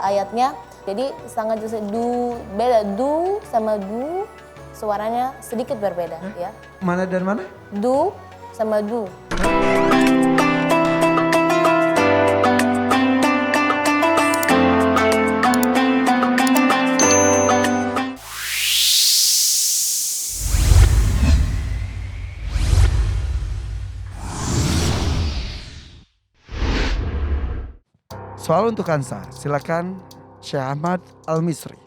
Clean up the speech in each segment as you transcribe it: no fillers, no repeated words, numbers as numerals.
ayatnya. Jadi sangat beda, du sama du suaranya sedikit berbeda ya. Mana dan mana? Du sama du. Soal untuk Kansa, silakan Syekh Ahmad Al-Misri.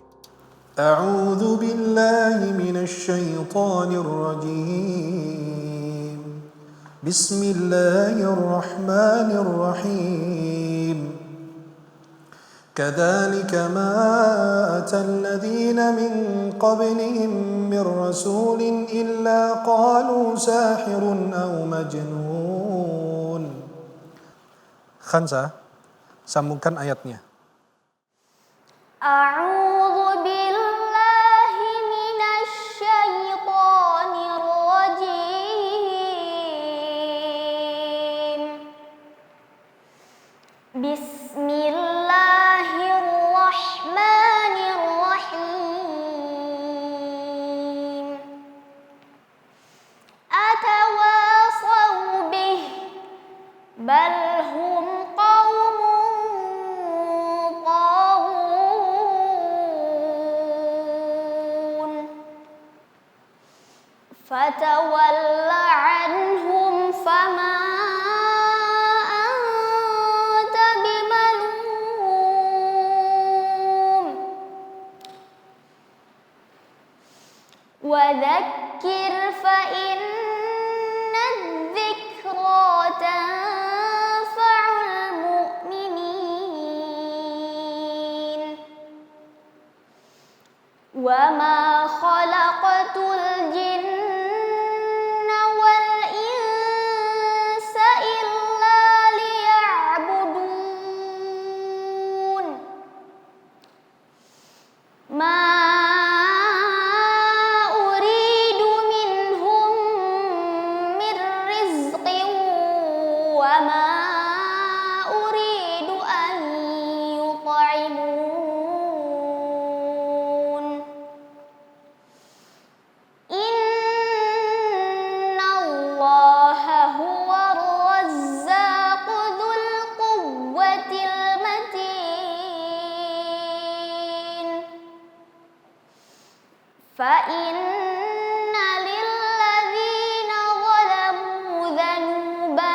A'udzu billahi minasy syaithanir rajim. Bismillahirrahmanirrahim. Kadzalika ma atal ladzina min qablihim min rasulin illa qalu sahirun aw majnun. Khansa, sambungkan ayatnya. A'udzu billahi minasy syaithanir rajim. Bismillahirrahmanirrahim. Atawasaw bih bal hum فتول عنهم فما أنت بملوم وذكر فإن الذكرى تنفع المؤمنين وما خلقت الجن فإن للذين ظلموا ذنوبا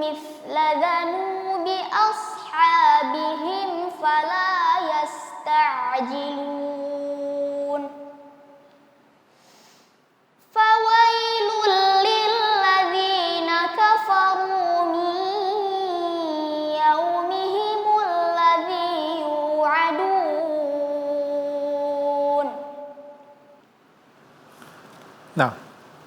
مثل ذنوب أصحابهم فلا يستعجلون فويل للذين كفروا من يومهم الذي يوعدون. Nah,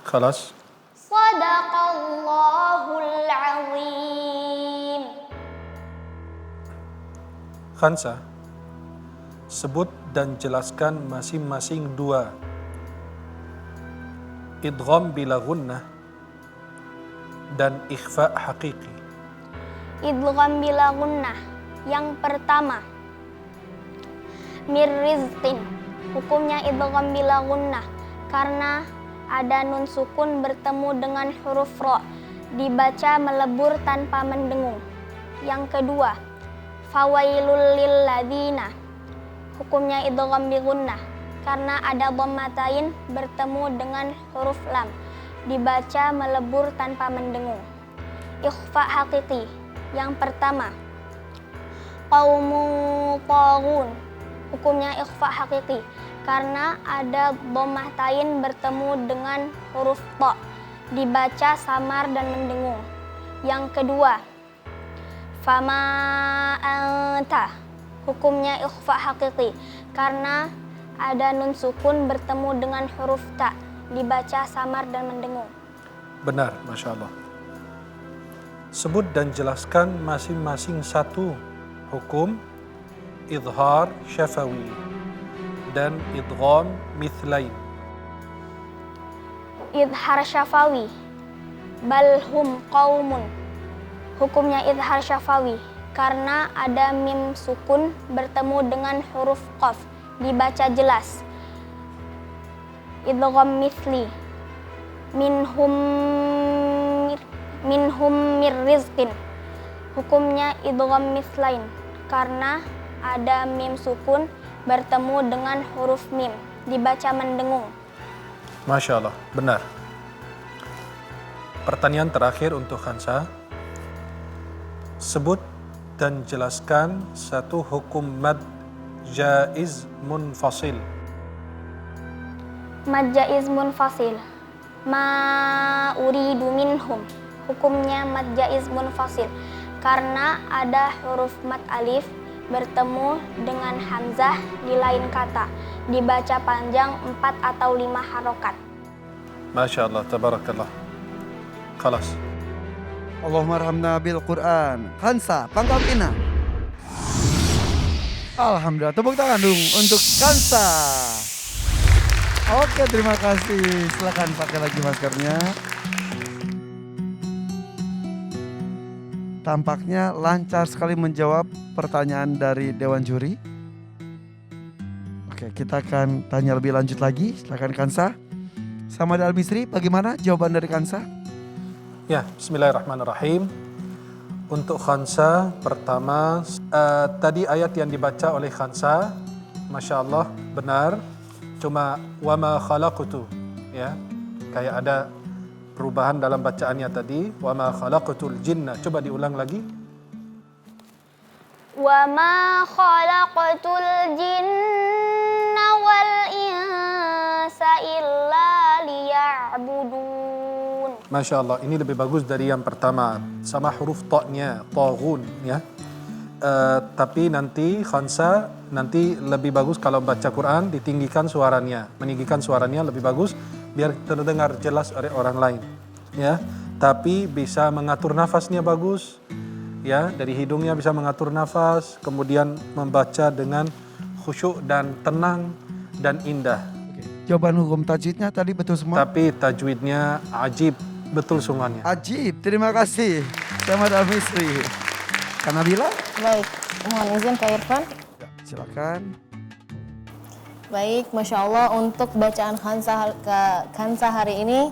khalas. Sadaqallahul azim. Khansa, sebut dan jelaskan masing-masing dua idgham bila gunnah dan ikhfa hakiki. Idgham bila gunnah. Yang pertama, mir rizqin. Hukumnya idgham bila gunnah karena ada nun sukun bertemu dengan huruf ro, dibaca melebur tanpa mendengung. Yang kedua, fawailul lil ladina. Hukumnya idgham bi gunnah karena ada dhammatain bertemu dengan huruf lam, dibaca melebur tanpa mendengung. Ikhfa hakiki. Yang pertama, qaumu taghun. Hukumnya ikhfa hakiki karena ada dhammah tain bertemu dengan huruf ta, dibaca samar dan mendengung. Yang kedua, fama anta. Hukumnya ikhfa hakiki karena ada nun sukun bertemu dengan huruf ta, dibaca samar dan mendengung. Benar, Masya Allah. Sebut dan jelaskan masing-masing satu hukum idhar syafawi dan idgham mithlain. Idhar syafawi, bal hum qaumun. Hukumnya idhar syafawi karena ada mim sukun bertemu dengan huruf qaf, dibaca jelas. Idgham mithli minhum mirrizqin. Hukumnya idgham mithlain karena ada mim sukun bertemu dengan huruf mim, dibaca mendengung. Masya Allah, benar. Pertanyaan terakhir untuk Khansa. Sebut dan jelaskan satu hukum mad jaiz munfasil. Mad jaiz munfasil. Ma uridu minhum. Hukumnya mad jaiz munfasil karena ada huruf mad alif bertemu dengan hamzah di lain kata, dibaca panjang 4 atau 5 harokat. Masya Allah, tabarakallah. Khalas. Allahumma arhamna bil Quran. Khansa, pangkal pinang. Alhamdulillah, tepuk tangan dong untuk Khansa. Oke, terima kasih. Silakan pakai lagi maskernya. Tampaknya lancar sekali menjawab pertanyaan dari Dewan Juri. Oke, kita akan tanya lebih lanjut lagi. Silakan Khansa. Samad Al-Misri, bagaimana jawaban dari Khansa? Ya, bismillahirrahmanirrahim. Untuk Khansa, pertama, tadi ayat yang dibaca oleh Khansa, Masya Allah, benar. Cuma, wama khalaqtu, ya. Kayak ada perubahan dalam bacaannya tadi. Wama khalaqtul jinna. Coba diulang lagi. Wama khalaqtul jinna wal insa illa liya'budun. Masya Allah, ini lebih bagus dari yang pertama. Sama huruf ta-nya, taghun, ya. Tapi nanti Khansa, nanti lebih bagus kalau baca Quran ditinggikan suaranya, meninggikan suaranya lebih bagus biar terdengar jelas oleh orang lain, ya. Tapi bisa mengatur nafasnya bagus, ya. Dari hidungnya bisa mengatur nafas, kemudian membaca dengan khusyuk dan tenang dan indah. Jawaban hukum tajwidnya tadi betul semua? Tapi tajwidnya ajib, betul semuanya. Ajib, terima kasih. Samad Al-Misri. Kanabila? Baik, mohon izin Pak Irfan. Silakan. Baik, Masya Allah untuk bacaan Khansa hari ini,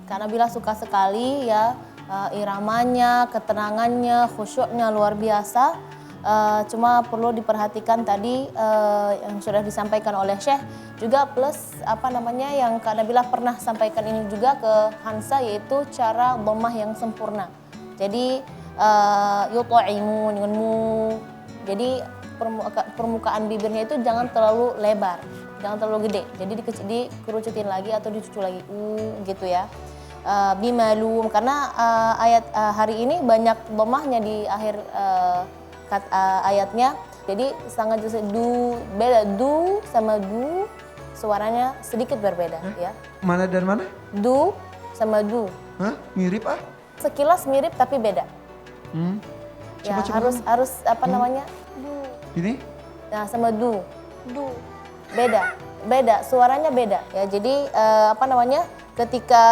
Kak Nabila suka sekali ya, iramanya, ketenangannya, khusyuknya luar biasa. Cuma perlu diperhatikan tadi yang sudah disampaikan oleh Syekh, juga plus yang Kak Nabila pernah sampaikan ini juga ke Khansa, yaitu cara dhammah yang sempurna. Jadi yut'imun denganmu. Jadi permukaan bibirnya itu jangan terlalu lebar, jangan terlalu gede. Jadi dikerucutin lagi atau dicucu lagi, gitu ya. Bimalum, karena ayat hari ini banyak dhammahnya di akhir ayatnya. Jadi sangat jelas beda du sama du, suaranya sedikit berbeda, ya. Mana dan mana? Du sama du. Hah? Mirip ah? Sekilas mirip tapi beda. Ya, Coba. harus namanya? Du. Ini? Nah, sama du. Beda, suaranya beda. Ya, jadi ketika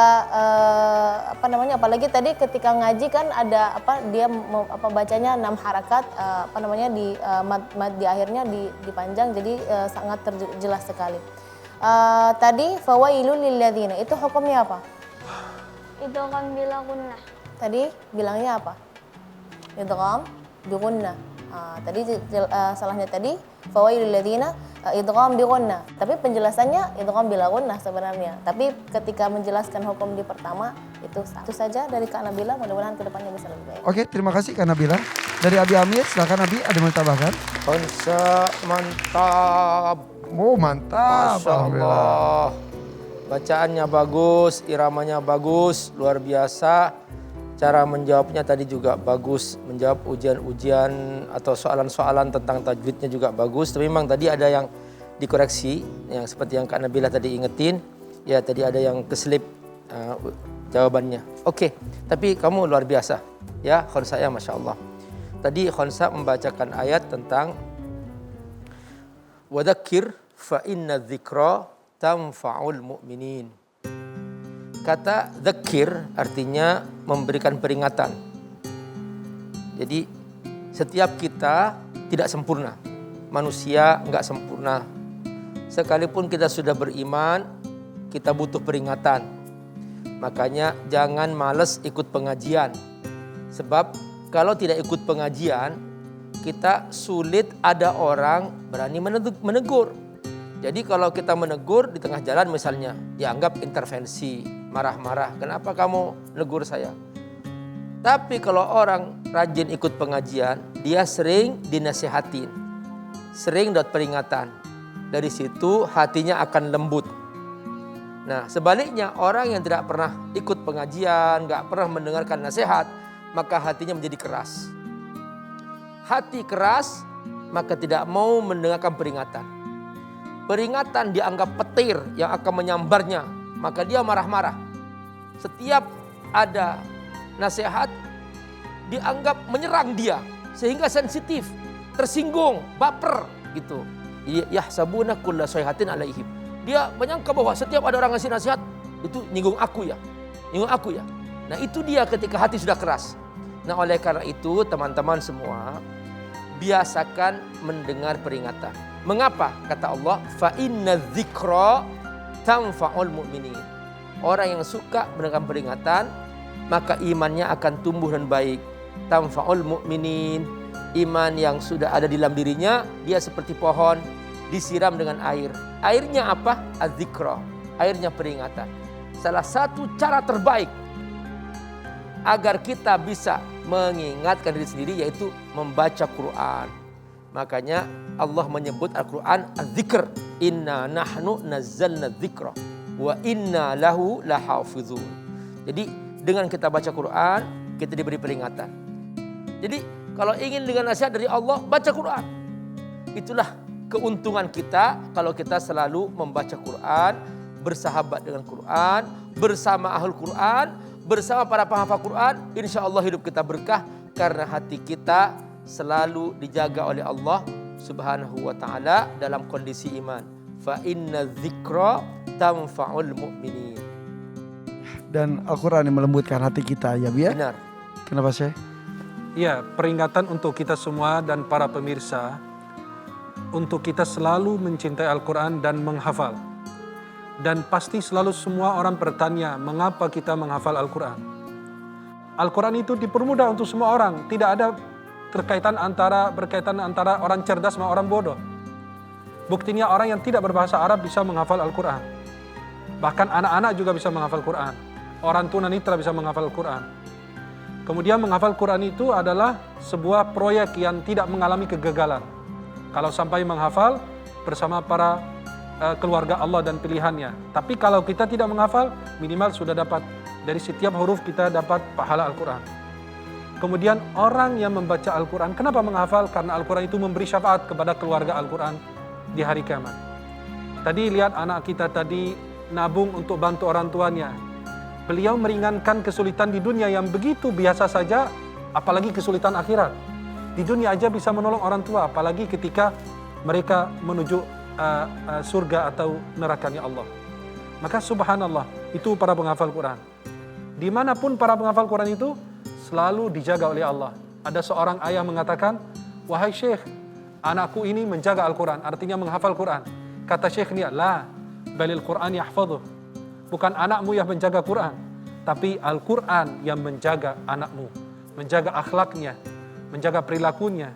apalagi tadi ketika ngaji kan ada dia bacanya 6 harakat, di akhirnya dipanjang, jadi sangat terjelas sekali. Tadi fawailul lilladzina, itu hukumnya apa? Idgham bila gunnah. Tadi bilangnya apa? Idgham bi gunnah. Tadi salahnya tadi fawailul lilladzina idgham bi gunnah. Tapi penjelasannya idgham bila gunnah sebenarnya. Tapi ketika menjelaskan hukum di pertama itu saja dari Kak Nabila, mudah-mudahan kedepannya bisa lebih baik. Oke, terima kasih Kak Nabila. Dari Abi Amir, silakan Abi, ada yang mau ditambahkan? Khansa mantap. Oh, mantap. Masya Allah. Bacaannya bagus, iramanya bagus, luar biasa. Cara menjawabnya tadi juga bagus, menjawab ujian-ujian atau soalan-soalan tentang tajwidnya juga bagus. Tapi memang tadi ada yang dikoreksi, yang seperti yang Kak Nabila tadi ingetin. Ya, tadi ada yang keselip jawabannya. Oke, tapi kamu luar biasa. Ya, Khansa ya, Masya Allah. Tadi Khansa membacakan ayat tentang wadzakkir fa inna dzikra tanfa'ul mu'minin. Kata dzakir artinya memberikan peringatan. Jadi Setiap kita tidak sempurna. Manusia nggak sempurna. Sekalipun kita sudah beriman, kita butuh peringatan. Makanya jangan males ikut pengajian. Sebab kalau tidak ikut pengajian, kita sulit ada orang berani menegur. Jadi kalau kita menegur di tengah jalan misalnya, dianggap intervensi, marah-marah. Kenapa kamu negur saya? Tapi kalau orang rajin ikut pengajian, dia sering dinasihatin, sering dapat peringatan. Dari situ hatinya akan lembut. Nah sebaliknya orang yang tidak pernah ikut pengajian, gak pernah mendengarkan nasihat, maka hatinya menjadi keras. Hati keras, maka tidak mau mendengarkan peringatan. Peringatan dianggap petir yang akan menyambarnya, maka dia marah-marah. Setiap ada nasihat, dianggap menyerang dia, sehingga sensitif, tersinggung, baper gitu. Yahsabuna kulla sayhatin alaihim. Dia menyangka bahwa setiap ada orang ngasih nasihat, itu nyinggung aku ya. Nah itu dia ketika hati sudah keras. Nah oleh karena itu teman-teman semua, biasakan mendengar peringatan. Mengapa? Kata Allah, fa inna dzikra tanfa'ul mu'minin. Orang yang suka mendengar peringatan, maka imannya akan tumbuh dan baik. Tanfa'ul mu'minin. Iman yang sudah ada di dalam dirinya, dia seperti pohon disiram dengan air. Airnya apa? Az-dzikra. Airnya peringatan. Salah satu cara terbaik agar kita bisa mengingatkan diri sendiri yaitu membaca Quran. Makanya Allah menyebut Al-Quran az-zikr. Inna nahnu nazzalna dzikra wa inna lahu lahafizun. Jadi dengan kita baca Quran, kita diberi peringatan. Jadi kalau ingin dengan nasihat dari Allah, baca Quran. Itulah keuntungan kita kalau kita selalu membaca Quran, bersahabat dengan Quran, bersama ahlul Quran, bersama para penghafal Quran. Insya Allah hidup kita berkah karena hati kita selalu dijaga oleh Allah Subhanahu wa ta'ala dalam kondisi iman. Fa inna dzikra tanfa'ul mu'minin. Dan Al-Quran yang melembutkan hati kita ya Bu ya? Benar. Kenapa Syekh? Ya, peringatan untuk kita semua dan para pemirsa untuk kita selalu mencintai Al-Quran dan menghafal. Dan pasti selalu semua orang bertanya, mengapa kita menghafal Al-Quran? Al-Quran itu dipermudah untuk semua orang. Tidak ada berkaitan antara orang cerdas sama orang bodoh. Buktinya orang yang tidak berbahasa Arab bisa menghafal Al-Quran. Bahkan anak-anak juga bisa menghafal Quran. Orang tunanetra bisa menghafal Quran. Kemudian menghafal Quran itu adalah sebuah proyek yang tidak mengalami kegagalan. Kalau sampai menghafal bersama para keluarga Allah dan pilihannya. Tapi kalau kita tidak menghafal, minimal sudah dapat dari setiap huruf kita dapat pahala Al-Quran. Kemudian orang yang membaca Al-Quran, kenapa menghafal? Karena Al-Quran itu memberi syafaat kepada keluarga Al-Quran di hari kiamat. Tadi lihat anak kita tadi nabung untuk bantu orang tuanya. Beliau meringankan kesulitan di dunia yang begitu biasa saja, apalagi kesulitan akhirat. Di dunia aja bisa menolong orang tua, apalagi ketika mereka menuju surga atau nerakanya Allah. Maka subhanallah, itu para penghafal Quran. Dimanapun para penghafal Quran itu selalu dijaga oleh Allah. Ada seorang ayah mengatakan, wahai Syekh, anakku ini menjaga Al-Quran, artinya menghafal Quran. Kata Syekh ni, la, balil Quran yahfadhuh. Bukan anakmu yang menjaga Quran, tapi Al-Quran yang menjaga anakmu, menjaga akhlaknya, menjaga perilakunya,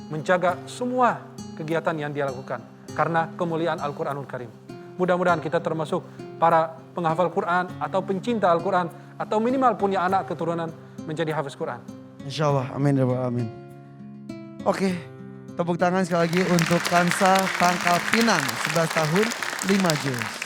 menjaga semua kegiatan yang dia lakukan karena kemuliaan Al-Quranul Karim. Mudah-mudahan kita termasuk para penghafal Quran atau pencinta Al-Quran atau minimal punya anak keturunan menjadi hafiz Quran. Insya Allah, amin ya Rabbal alamin. Oke, tepuk tangan sekali lagi untuk Kansa Pangkal Pinang, 11 tahun 5 juz.